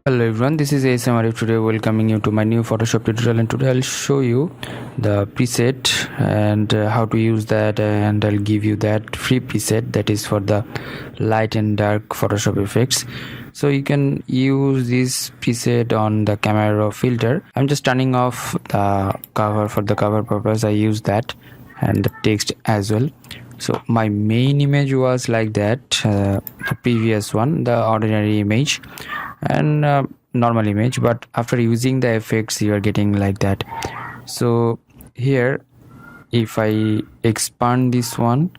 Hello everyone, this is ASM Arif today welcoming you to my new Photoshop tutorial, and today I'll show you the preset and how to use that, and I'll give you that free preset that is for the light and dark Photoshop effects. So you can use this preset on the camera raw filter. I'm just turning off the cover for the cover purpose. I use that and the text as well. So my main image was like that, the previous one, the ordinary image and normal image, but after using the effects you are getting like that. So here if I expand this one,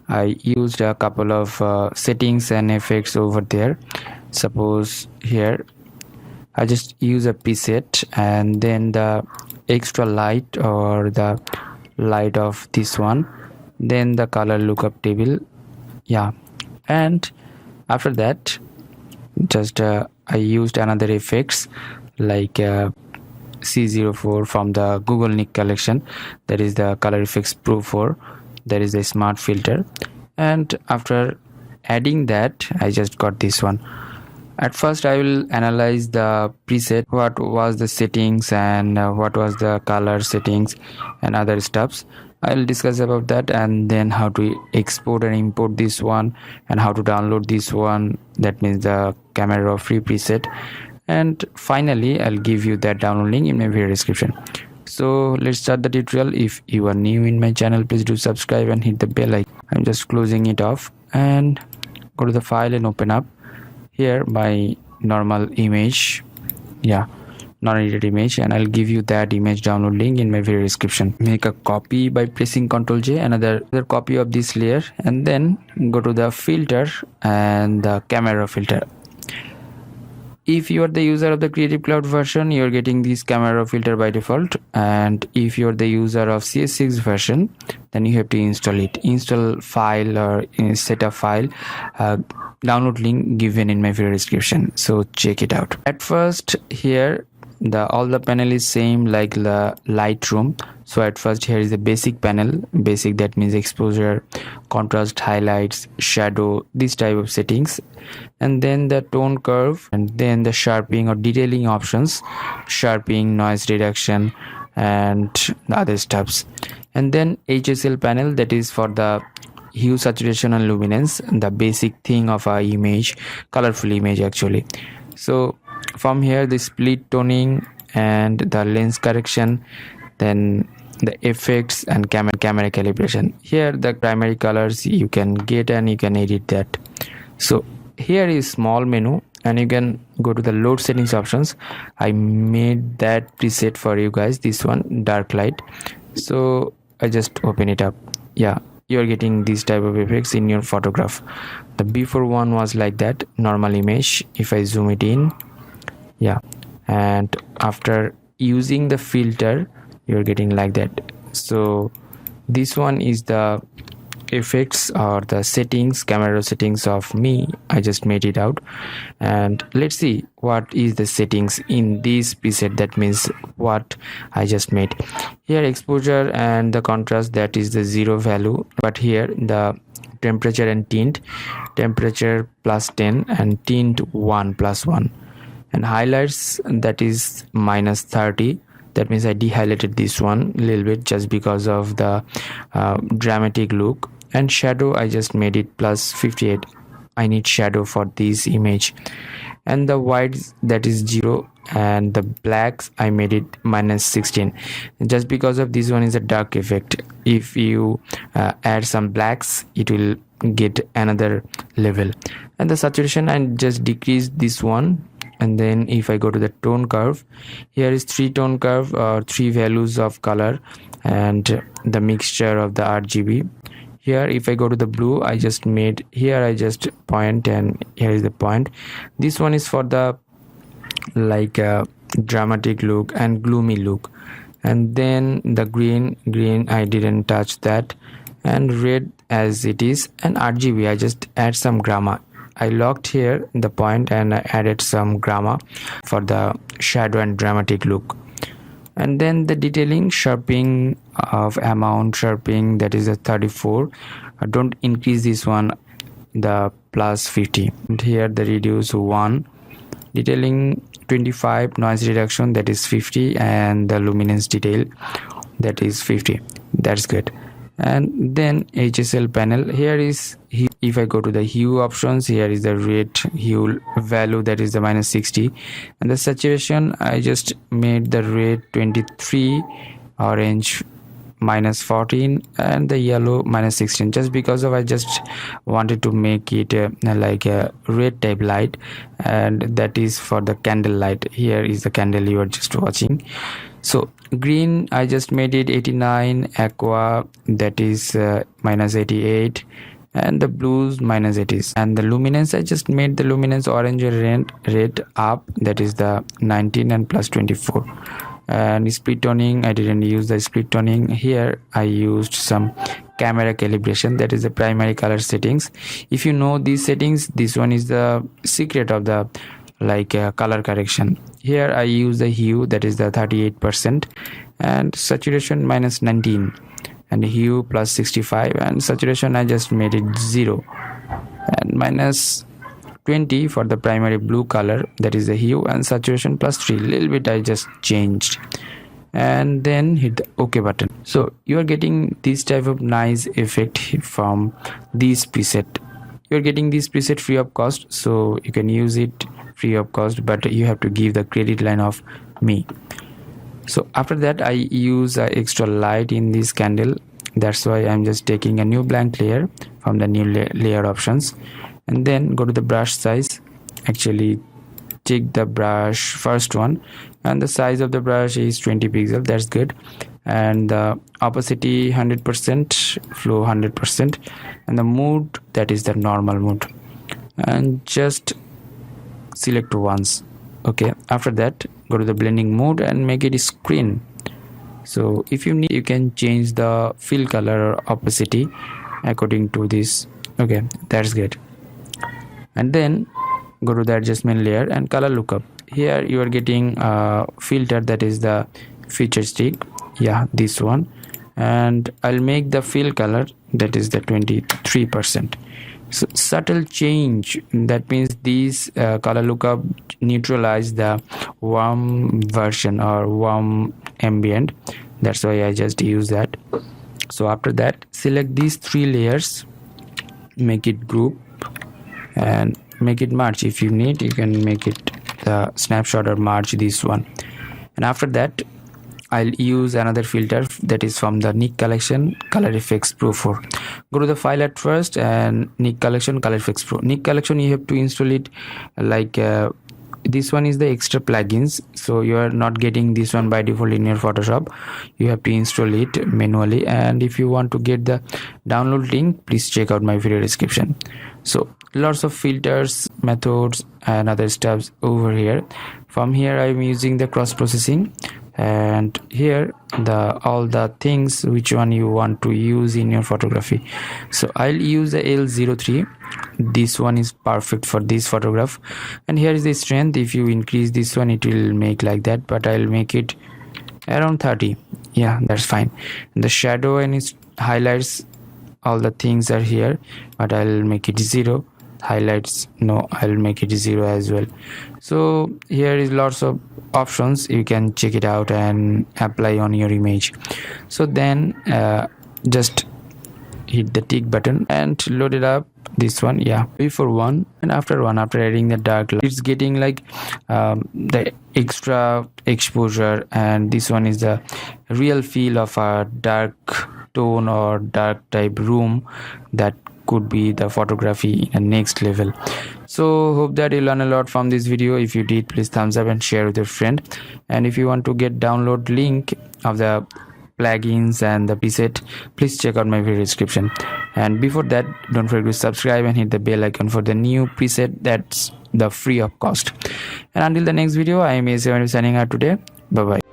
I used a couple of settings and effects over there. Suppose here I just use a preset and then the extra light or the light of this one, then the color lookup table, and after that just I used another effects like C04 from the Google NIk Collection, that is the color effects pro 4, that is a smart filter. And after adding that I just got this one. At first I will analyze the preset, what was the settings and what was the color settings and other stuffs. I will discuss about that, and then how to export and import this one and how to download this one, that means the camera raw free preset. And finally I'll give you that download link in my video description. So let's start the tutorial. If you are new in my channel, please do subscribe and hit the bell icon. I'm just closing it off and go to the file and open up here my normal image, non-edited image, and I'll give you that image download link in my video description. Make a copy by pressing Ctrl J, another copy of this layer, and then go to the filter and the camera filter. If you are the user of the Creative Cloud version, you are getting this camera filter by default, and if you are the user of CS6 version, then you have to install it. Install file or set a file, download link given in my video description, so check it out. At first here all the panel is same like the Lightroom. So at first here is the basic panel. Basic, that means exposure, contrast, highlights, shadow, this type of settings, and then the tone curve, and then the sharpening or detailing options, sharpening, noise reduction, and the other stuffs. And then HSL panel, that is for the hue, saturation and luminance, the basic thing of our image, colorful image actually. So from here the split toning and the lens correction, then the effects and camera calibration. Here the primary colors you can get and you can edit that. So here is small menu and you can go to the load settings options. I made that preset for you guys, this one, dark light. So I just open it up. You're getting this type of effects in your photograph. The before one was like that, normal image. If I zoom it in, and after using the filter you're getting like that. So this one is the effects or the settings, camera settings of me. I just made it out, and let's see what is the settings in this preset, that means what I just made. Here exposure and the contrast, that is the 0 value, but here the temperature and tint, temperature +10 and tint 1 +1, and highlights, that is -30. That means I de-highlighted this one a little bit just because of the dramatic look. And shadow, I just made it +58. I need shadow for this image. And the whites, that is 0, and the blacks I made it -16 just because of this one is a dark effect. If you add some blacks, it will get another level. And the saturation, I just decreased this one. And then if I go to the tone curve, here is 3 tone curve or 3 values of color and the mixture of the RGB. Here if I go to the blue, I just made, here I just point and here is the point. This one is for the like dramatic look and gloomy look. And then the green I didn't touch that, and red as it is, and RGB I just add some gamma. I locked here the point and I added some gamma for the shadow and dramatic look. And then the detailing, sharpening of amount, sharpening, that is a 34. Don't increase this one, the +50. And here the reduce 1, detailing 25, noise reduction that is 50, and the luminance detail that is 50. That's good. And then HSL panel, here is, if I go to the hue options, here is the red hue value, that is the -60, and the saturation I just made the red 23, orange -14, and the yellow -16, just because of I just wanted to make it like a red type light, and that is for the candle light. Here is the candle you are just watching. So green I just made it 89, aqua that is -88, and the blues -80s, and the luminance I just made the luminance orange or red up, that is the 19 and +24. And split toning, I didn't use the split toning. Here I used some camera calibration, that is the primary color settings. If you know these settings, this one is the secret of the color correction. Here I use the hue, that is the 38%, and saturation -19, and hue +65, and saturation I just made it 0, and -20 for the primary blue color, that is the hue, and saturation +3, little bit I just changed, and then hit the OK button. So you are getting this type of nice effect from this preset. You are getting this preset free of cost, so you can use it free of cost, but you have to give the credit line of me. So after that I use extra light in this candle. That's why I'm just taking a new blank layer from the new layer options, and then go to the brush size. Actually take the brush first one, and the size of the brush is 20 pixels. That's good. And the opacity 100%, flow 100%, and the mood, that is the normal mood, and just select once. Okay, after that go to the blending mode and make it screen. So if you need, you can change the fill color or opacity according to this. Okay, that's good. And then go to the adjustment layer and color lookup. Here you are getting a filter, that is the feature stick, this one, and I'll make the fill color, that is the 23%. So subtle change, that means these color lookup neutralize the warm version or warm ambient. That's why I just use that. So after that select these 3 layers, make it group, and make it merge. If you need, you can make it the snapshot or merge this one. And after that I'll use another filter, that is from the NIk Collection Color Effects Pro 4. Go to the file at first and NIk Collection Color Effects Pro. NIk Collection, you have to install it this one is the extra plugins, so you are not getting this one by default in your Photoshop. You have to install it manually, and if you want to get the download link, please check out my video description. So lots of filters, methods, and other stuffs over here. From here I'm using the cross processing, and here all the things which one you want to use in your photography. So I'll use the L03. This one is perfect for this photograph. And here is the strength. If you increase this one, it will make like that, but I'll make it around 30. Yeah, that's fine. And the shadow and its highlights, all the things are here, but I'll make it 0. Highlights, no, I'll make it 0 as well. So here is lots of options, you can check it out and apply on your image. So then just hit the tick button and load it up, this one. Before one and after one, after adding the dark light, it's getting like the extra exposure, and this one is the real feel of a dark tone or dark type room. That could be the photography in a next level. So hope that you learn a lot from this video. If you did, please thumbs up and share with your friend. And if you want to get download link of the plugins and the preset, please check out my video description. And before that, don't forget to subscribe and hit the bell icon for the new preset that's the free of cost. And until the next video, I am ASM Arif signing out today. Bye bye.